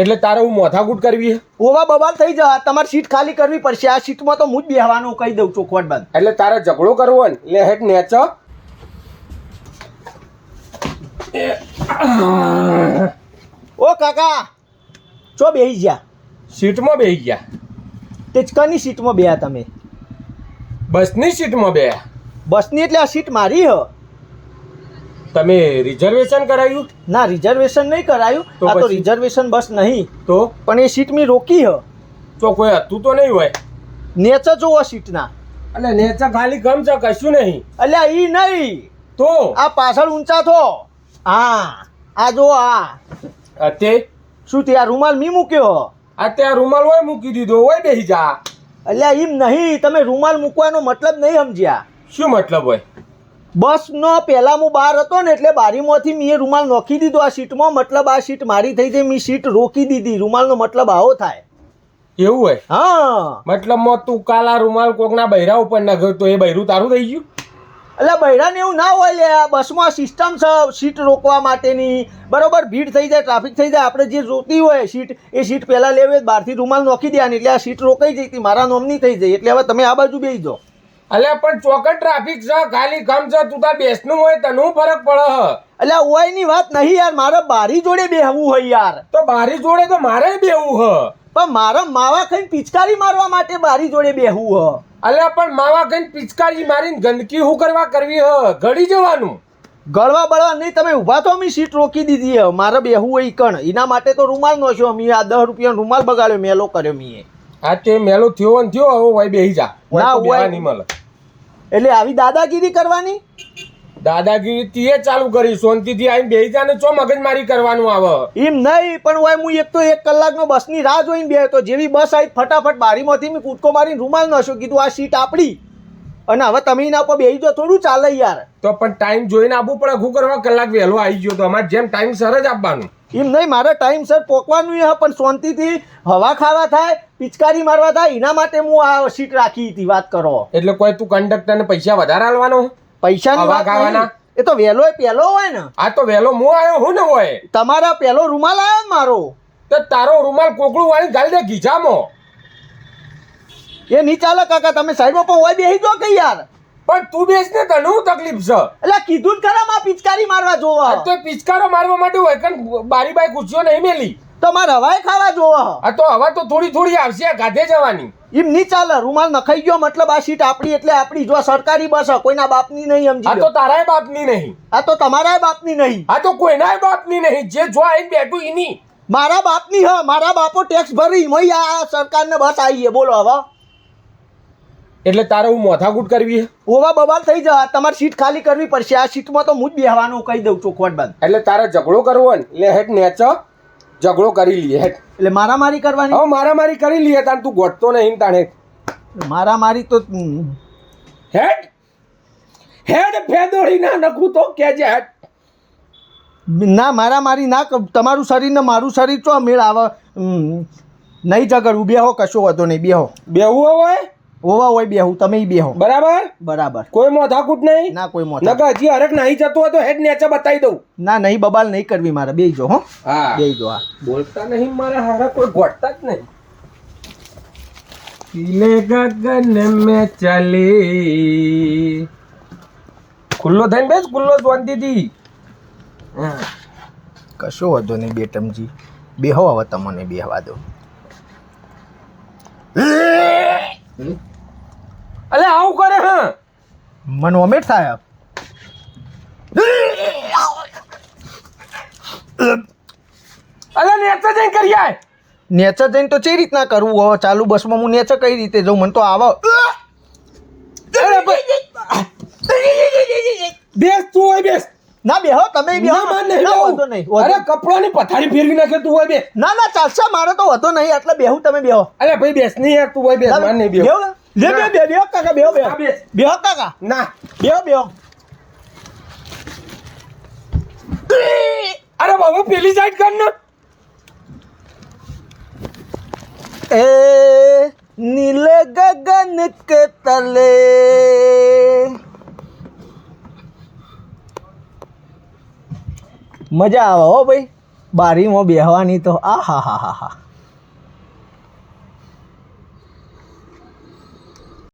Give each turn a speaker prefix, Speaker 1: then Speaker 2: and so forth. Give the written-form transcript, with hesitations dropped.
Speaker 1: એટલે તારે હું માથાકૂટ કરવી છે?
Speaker 2: ઓવા બબાલ થઈ જા, તમારે સીટ ખાલી કરવી પડશે. આ સીટમાં તો હું જ બેહવાનું કહી દઉં ચોખવટ બંધ.
Speaker 1: એટલે તારે ઝઘડો કરવો ને એટલે હેઠ નેચો.
Speaker 2: ઓ કાકા ચો બેહી ગયા?
Speaker 1: સીટમાં બેસી ગયા.
Speaker 2: તે કની સીટમાં બેહ્યા તમે?
Speaker 1: બસની સીટમાં બેહ્યા.
Speaker 2: બસની એટલે આ સીટ મારી હ.
Speaker 1: તમે રિઝર્વેશન કરાવ્યું?
Speaker 2: ના રિઝર્વેશન નહીં કરાયું.
Speaker 1: તો
Speaker 2: આ તો
Speaker 1: પછી?
Speaker 2: રિઝર્વેશન બસ નહીં,
Speaker 1: તો
Speaker 2: પણ એ સીટ મેં રોકી હ.
Speaker 1: તો કોઈ હતું તો નહીં હોય.
Speaker 2: નેચર જોવો સીટના.
Speaker 1: એટલે નેચા ખાલી ગમ છે, કશું નહીં.
Speaker 2: અલ્યા ઈ નહીં,
Speaker 1: તો
Speaker 2: આ પાછળ ઊંચા થો. હા આ જો આ
Speaker 1: તે
Speaker 2: શું તે આ રૂમાલ મી મૂક્યો?
Speaker 1: આ ત્યાં રૂમાલ હોય મૂકી દીધો હોય, બેસી જા.
Speaker 2: અલ્યા એમ નહીં, તમે રૂમાલ મૂકવાનો મતલબ નહીં સમજ્યા.
Speaker 1: શું મતલબ હોય?
Speaker 2: બસનો પહેલા હું બહાર હતો ને એટલે બારીમાંથી મેં રૂમાલ નોખી દીધો આ સીટમાં. મતલબ આ સીટ મારી થઈ જાય, મેં સીટ રોકી દીધી. રૂમાલનો મતલબ આવો થાય.
Speaker 1: એવું હોય?
Speaker 2: હા
Speaker 1: મતલબમાં તું કાલા રૂમાલ કોકના બૈરા ઉપર નાખ્યો તો એ બૈરું તારું થઈ ગયું?
Speaker 2: એટલે બૈરાને એવું ના હોય લે. બસમાં સિસ્ટમ છે સીટ રોકવા માટેની. બરોબર, ભીડ થઈ જાય, ટ્રાફિક થઈ જાય, આપણે જે જોતી હોય સીટ એ સીટ પહેલાં લેવે, બહારથી રૂમાલ નોખી દેવાની એટલે આ સીટ રોકાઈ જઈ હતી, મારા નોમની થઈ જાય. એટલે હવે તમે આ બાજુ બેસી જાઓ.
Speaker 1: અલ્યા પણ ચોકડ ટ્રાફિક છે, ખાલી ગમ છે, તું તાર બેસનું હોય તને હું ફરક પડે?
Speaker 2: એટલે ઓયની વાત નહીં યાર, મારે બારી જોડે બેહવું હોય યાર.
Speaker 1: તો બારી જોડે તો મારે બેવું હ.
Speaker 2: પણ મારા માવા ખાઈને પિચકારી મારવા માટે બારી જોડે બેહવું હ.
Speaker 1: અલ્યા પણ માવા કઈ પિચકારી મારીને ગંદકી હું કરવા કરવી હ? ગળી જવાનું.
Speaker 2: ગળવા બળવા નહીં, તમે ઊભા થો, મેં સીટ રોકી દીધી હ. મારે બેહવું હોય કણ, એના માટે તો રૂમાલ નોખ્યો મેં. આ 10 રૂપિયાનો રૂમાલ બગાડ્યો, મેલો કર્યો મેં.
Speaker 1: આ તે મેલો થયો ને થયો, હવે ભાઈ બેસી જા.
Speaker 2: ના,
Speaker 1: તો બેહવા
Speaker 2: હોય.
Speaker 1: નહીં મળે.
Speaker 2: એટલે આવી દાદાગીરી કરવાની?
Speaker 1: દાદાગીરી તીએ ચાલુ કરી, શાંતિથી આવીને બેસી જા ને ચો મગજમારી કરવાનું આવે?
Speaker 2: એમ નહીં, પણ હોય હું એક તો 1 કલાકનો બસની રાહ જોઈને બેહ્યો તો. જેવી બસ આવી ફટાફટ બારીમાંથી મેં કૂદકો મારીને રૂમાલ નોખ્યો, કીધું આ સીટ આપણી. અને હવે તમે એના ઉપર બેસી જાઓ, થોડું ચાલે યાર.
Speaker 1: તો પણ ટાઈમ જોઈને આપવું પડે. શું કરવા કલાક વહેલો આવી ગયો તો? અમારે જેમ ટાઈમ સર જ આપવાનું.
Speaker 2: એમ નહીં, મારે ટાઈમસર પહોંચવાનું હ, પણ શાંતિથી હવા ખાવા થાય, પિચકારી મારવા થાય, એના માટે હું આ સીટ રાખી હતી. વાત કરો
Speaker 1: એટલે કોઈ તું કંડક્ટરને પૈસા વધારે આલવાનો?
Speaker 2: પૈસાની
Speaker 1: હવા
Speaker 2: વાત
Speaker 1: ખાવાના?
Speaker 2: નહીં. એ તો વહેલો એ પહેલો હોય ને.
Speaker 1: આ તો વહેલો હું આવ્યો હું ને હોય.
Speaker 2: તમારા પહેલો રૂમાલ આવ્યો ને મારો.
Speaker 1: તો તારો રૂમાલ કોકડું વાળી ગાલી દે ગીજામાં.
Speaker 2: એ નહીં ચાલે કાકા, તમે સાઈડમાં પણ હોય બેસી જાઓ કે યાર.
Speaker 1: પણ તું બેસ ને, તને શું તકલીફ છે?
Speaker 2: એટલે કીધું જ ખરા, માં પિચકારી મારવા જોવા.
Speaker 1: આ તો પિચકારો મારવા માટે હોય કે બારી બાઈ ખુરશીઓ નહીં મેલી.
Speaker 2: તો મારે હવાય ખાવા જોવા.
Speaker 1: આ તો હવે તો થોડી થોડી આવશે, આ ગાધે જવાની.
Speaker 2: એમ નહીં ચાલે, રૂમાલ નખાઈ ગયો મતલબ આ સીટ આપણી એટલે આપણી. જો સરકારી બસ કોઈના બાપની નહીં, સમજી
Speaker 1: આ
Speaker 2: લો.
Speaker 1: તો તારાય બાપની નહીં.
Speaker 2: આ તો તમારાય બાપની નહીં.
Speaker 1: આ તો કોઈનાય બાપની નહીં. જે જો આઈને બેઠું એની.
Speaker 2: મારા બાપની હ. મારા બાપો ટેક્સ ભરી મય આ સરકારને બસ આવી છે. બોલો હવે.
Speaker 1: એટલે તારે હું માથાકૂટ કરવી છે?
Speaker 2: ઓવા બબાલ થઈ જા, તમારે સીટ ખાલી કરવી પડશે. આ સીટમાં તો હું જ બેહવાનું કહી દઉં ચોખવટ બંધ.
Speaker 1: એટલે તારે ઝઘડો કરવો ને એટલે હેઠ નેચો ઝઘડો કરી લઈએ હેઠ.
Speaker 2: એટલે મારામારી કરવાની?
Speaker 1: હવે મારામારી કરી લઈએ તાણ. તું ગોઠતો નહીં તાણે.
Speaker 2: મારામારી તો
Speaker 1: હેડ હેડ ફેદોડી ના નખું તો કેજે હેડ.
Speaker 2: ના મારામારી ના તમારું શરીર ને મારું શરીર ચો મેળ આવે. નહીં ઝઘડવું, બેહો, કશો વાંધો નહીં, બેહો.
Speaker 1: બેહવું હોય
Speaker 2: ઓવા હોય બેહું, તમે બેહો.
Speaker 1: બરાબર
Speaker 2: બરાબર,
Speaker 1: કોઈ માથાકૂટ નહીં.
Speaker 2: ના કોઈ મોટા.
Speaker 1: નકર હજી હરક નહીં જતો હોય તો હેડ નેચે બતાવી દઉં.
Speaker 2: ના નહીં બબાલ નહીં કરવી મારે. બેહી જો. હો
Speaker 1: હા
Speaker 2: બેહી જો. હા
Speaker 1: બોલતા નહીં મારા હારા, કોઈ ગોઠતા જ નહીં. ખીલે ગગન મેં ચલી. ખુલ્લો થઈને બેસ, ખુલ્લો શાંતિથી.
Speaker 2: કશો વાંધો નહીં બેટમજી, બેહો. હવે તમને બેહવા દો.
Speaker 1: અલે આવું કરે હા,
Speaker 2: મને ઓમેટ થાય.
Speaker 1: અલે નેચે જઈને કરી આય.
Speaker 2: નેચર જઈને તો કઈ રીતના કરવું? હવે ચાલુ બસમાં હું નેચર કઈ રીતે જઉં? મને તો આવો.
Speaker 1: અરે ભાઈ બેસ, તું હોય બેસ.
Speaker 2: ના બેહો, તમે બેહો.
Speaker 1: ના, માર નહીં
Speaker 2: ના,
Speaker 1: બેહું.
Speaker 2: વાંધો નહીં.
Speaker 1: અરે કપડાની પથારી ફેરવી નાખે, તું હોય બે.
Speaker 2: ના ના ચાલશે, મારે તો વધો નહીં. એટલે બેહું, તમે બેહો.
Speaker 1: અરે ભાઈ બેસ નહીં યાર, તું હોય બેસ. માર નહીં બેહું.
Speaker 2: બેહો લે,
Speaker 1: ના.
Speaker 2: બેહો કાકા, બેહો બેહો.
Speaker 1: ના, બેસ.
Speaker 2: બેહો કાકા,
Speaker 1: ના
Speaker 2: બેહો બેહો.
Speaker 1: અરે બાબા પેલી સાઈડ કર ને.
Speaker 2: ए नीले गगन के तले मजा આવે હો ભાઈ. બારીમાં બેહવાની તો આ હા હા હા હા